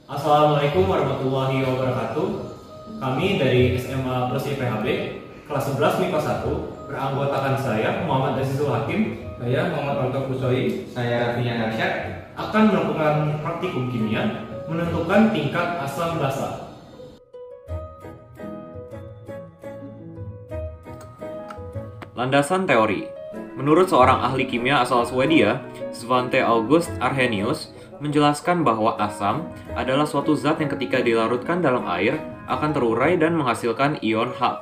Assalamualaikum warahmatullahi wabarakatuh. Kami dari SMA Plus IPHB kelas 11 MIPA 1 beranggotakan saya Muhammad Azizul Hakim, Saya Muhammad Alto Kusoi. Saya Raffian Arsyad. akan melakukan praktikum kimia menentukan tingkat asam basa. Landasan teori. Menurut seorang ahli kimia asal Swedia, Svante August Arrhenius, menjelaskan bahwa asam adalah suatu zat yang ketika dilarutkan dalam air akan terurai dan menghasilkan ion H+.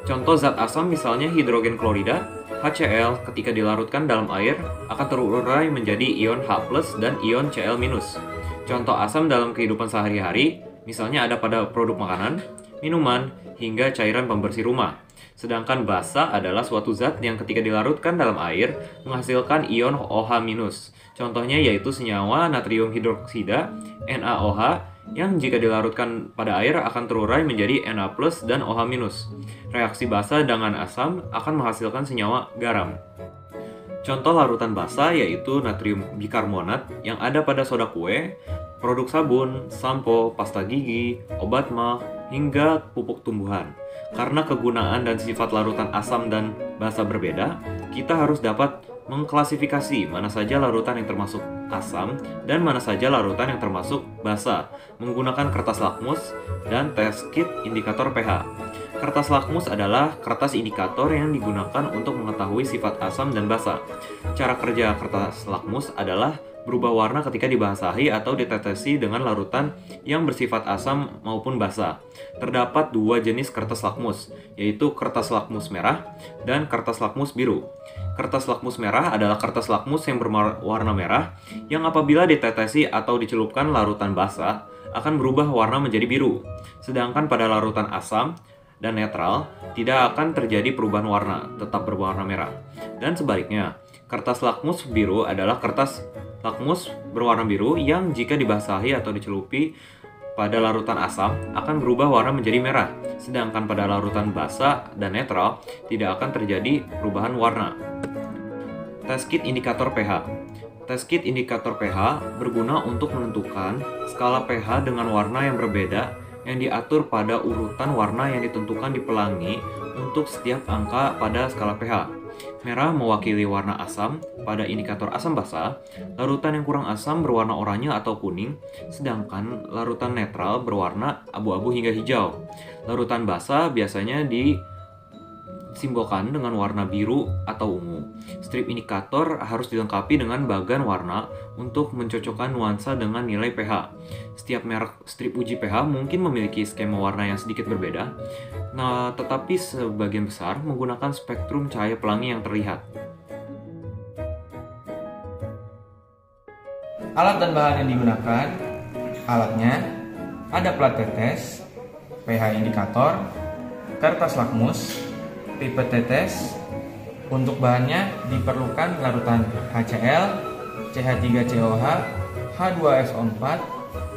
Contoh zat asam misalnya hidrogen klorida, HCl, ketika dilarutkan dalam air akan terurai menjadi ion H+ dan ion Cl-. Contoh asam dalam kehidupan sehari-hari misalnya ada pada produk makanan, minuman, hingga cairan pembersih rumah. Sedangkan basa adalah suatu zat yang ketika dilarutkan dalam air menghasilkan ion OH-. Contohnya yaitu senyawa natrium hidroksida NaOH yang jika dilarutkan pada air akan terurai menjadi Na+ dan OH-. Reaksi basa dengan asam akan menghasilkan senyawa garam. Contoh larutan basa yaitu natrium bikarbonat yang ada pada soda kue, produk sabun, sampo, pasta gigi, obat mah, hingga pupuk tumbuhan. Karena kegunaan dan sifat larutan asam dan basa berbeda, kita harus dapat mengklasifikasi mana saja larutan yang termasuk asam dan mana saja larutan yang termasuk basa menggunakan kertas lakmus dan test kit indikator pH. Kertas lakmus adalah kertas indikator yang digunakan untuk mengetahui sifat asam dan basa. Cara kerja kertas lakmus adalah berubah warna ketika dibasahi atau ditetesi dengan larutan yang bersifat asam maupun basa. Terdapat dua jenis kertas lakmus, yaitu kertas lakmus merah dan kertas lakmus biru. Kertas lakmus merah adalah kertas lakmus yang berwarna merah yang apabila ditetesi atau dicelupkan larutan basa akan berubah warna menjadi biru. Sedangkan pada larutan asam dan netral tidak akan terjadi perubahan warna, tetap berwarna merah. Dan sebaliknya, kertas lakmus biru adalah kertas lakmus berwarna biru yang jika dibasahi atau dicelupi pada larutan asam akan berubah warna menjadi merah. Sedangkan pada larutan basa dan netral tidak akan terjadi perubahan warna. Test kit indikator pH. Test kit indikator pH berguna untuk menentukan skala pH dengan warna yang berbeda yang diatur pada urutan warna yang ditentukan di pelangi untuk setiap angka pada skala pH. Merah mewakili warna asam pada indikator asam basa, larutan yang kurang asam berwarna oranye atau kuning, sedangkan larutan netral berwarna abu-abu hingga hijau. Larutan basa biasanya disimbolkan dengan warna biru atau ungu. Strip indikator harus dilengkapi dengan bagan warna untuk mencocokkan nuansa dengan nilai pH. Setiap merek strip uji pH mungkin memiliki skema warna yang sedikit berbeda, tetapi sebagian besar menggunakan spektrum cahaya pelangi yang terlihat. Alat dan bahan yang digunakan. Alatnya ada plat tetes, pH indikator, kertas lakmus, pipet tetes. Untuk bahannya diperlukan larutan HCl, CH3COH, H2SO4,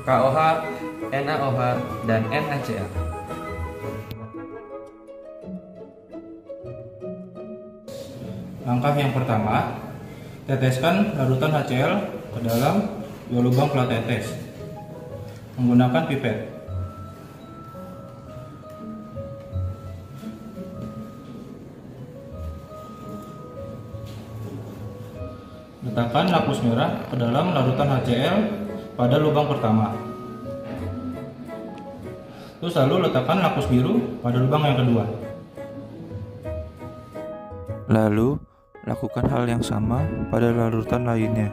KOH, NaOH, dan NaCl. Langkah yang pertama, teteskan larutan HCl ke dalam dua lubang plat tetes menggunakan pipet. Letakkan lakmus merah ke dalam larutan HCl pada lubang pertama. Terus lalu letakkan lakmus biru pada lubang yang kedua. Lalu, lakukan hal yang sama pada larutan lainnya.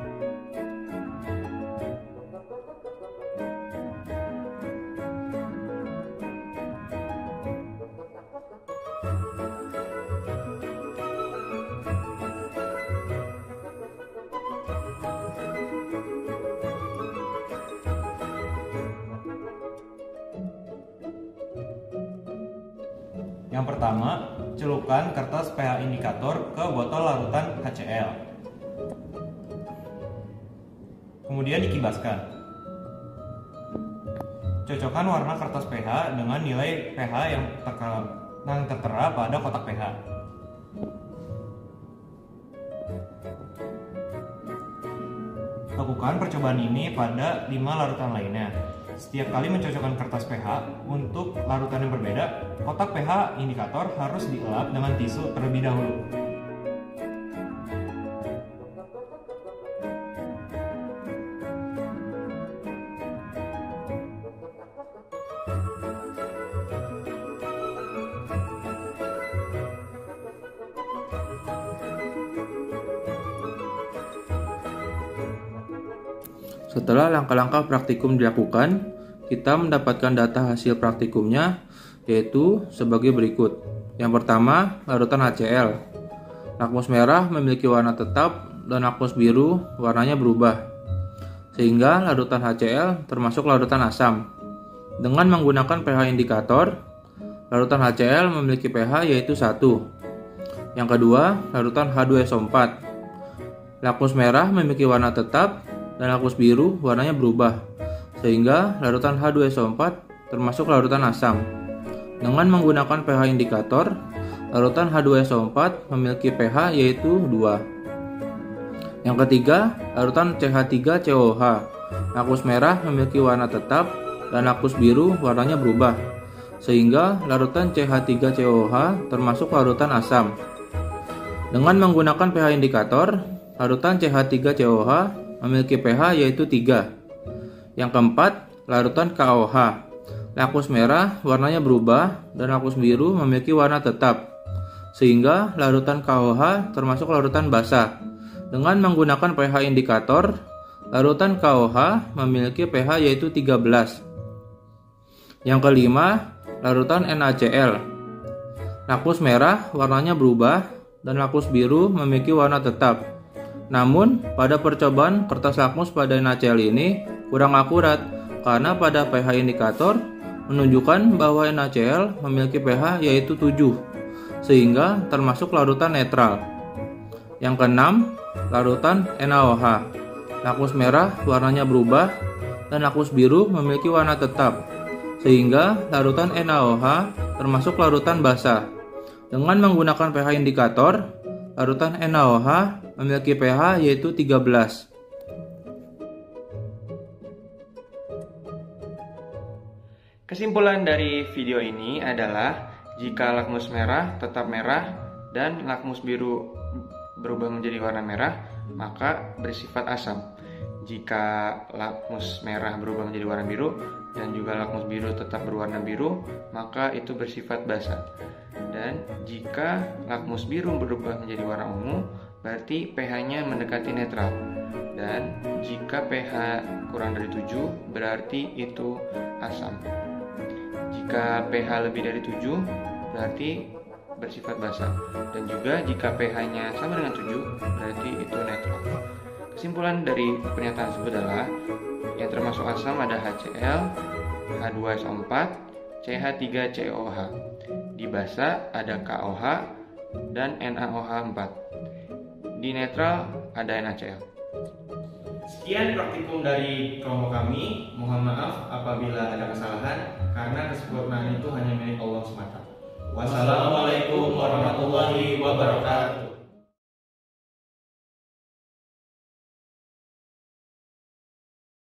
Yang pertama, celupkan kertas pH indikator ke botol larutan HCl. Kemudian dikibaskan. Cocokkan warna kertas pH dengan nilai pH yang tertera pada kotak pH. Lakukan percobaan ini pada 5 larutan lainnya. Setiap kali mencocokkan kertas pH untuk larutan yang berbeda, kotak pH indikator harus dielap dengan tisu terlebih dahulu. Setelah langkah-langkah praktikum dilakukan, kita mendapatkan data hasil praktikumnya yaitu sebagai berikut. Yang pertama, larutan HCl. Lakmus merah memiliki warna tetap dan lakmus biru warnanya berubah. Sehingga larutan HCl termasuk larutan asam. Dengan menggunakan pH indikator, larutan HCl memiliki pH yaitu 1. Yang kedua, larutan H2SO4. Lakmus merah memiliki warna tetap dan lakmus biru warnanya berubah, sehingga larutan H2SO4 termasuk larutan asam. Dengan menggunakan pH indikator, larutan H2SO4 memiliki pH yaitu 2. Yang ketiga, larutan CH3COH. Lakmus merah memiliki warna tetap dan lakmus biru warnanya berubah, sehingga larutan CH3COH termasuk larutan asam. Dengan menggunakan pH indikator, larutan CH3COH memiliki pH yaitu 3. Yang keempat, larutan KOH. Lakmus merah warnanya berubah dan lakmus biru memiliki warna tetap, sehingga larutan KOH termasuk larutan basah. Dengan menggunakan pH indikator, larutan KOH memiliki pH yaitu 13. Yang kelima, larutan NaCl. Lakmus merah warnanya berubah dan lakmus biru memiliki warna tetap. Namun, pada percobaan kertas lakmus pada NaCl ini kurang akurat karena pada pH indikator menunjukkan bahwa NaCl memiliki pH yaitu 7, sehingga termasuk larutan netral. Yang keenam, larutan NaOH. Lakmus merah warnanya berubah dan lakmus biru memiliki warna tetap, sehingga larutan NaOH termasuk larutan basah. Dengan menggunakan pH indikator, larutan NaOH memiliki pH yaitu 13. Kesimpulan dari video ini adalah jika lakmus merah tetap merah dan lakmus biru berubah menjadi warna merah, maka bersifat asam. Jika lakmus merah berubah menjadi warna biru dan juga lakmus biru tetap berwarna biru, maka itu bersifat basa. Dan jika lakmus biru berubah menjadi warna ungu, berarti pH-nya mendekati netral. Dan jika pH kurang dari 7, berarti itu asam. Jika pH lebih dari 7, berarti bersifat basa. Dan juga jika pH-nya sama dengan 7, berarti itu netral. Kesimpulan dari pernyataan tersebut adalah yang termasuk asam ada HCl, H2SO4, CH3COH. Di basa ada KOH dan NaOH4. Di netral ada NaCl. Sekian praktikum dari kelompok kami. Mohon maaf apabila ada kesalahan, karena kesempurnaan itu hanya milik Allah semata. Wassalamualaikum warahmatullahi wabarakatuh.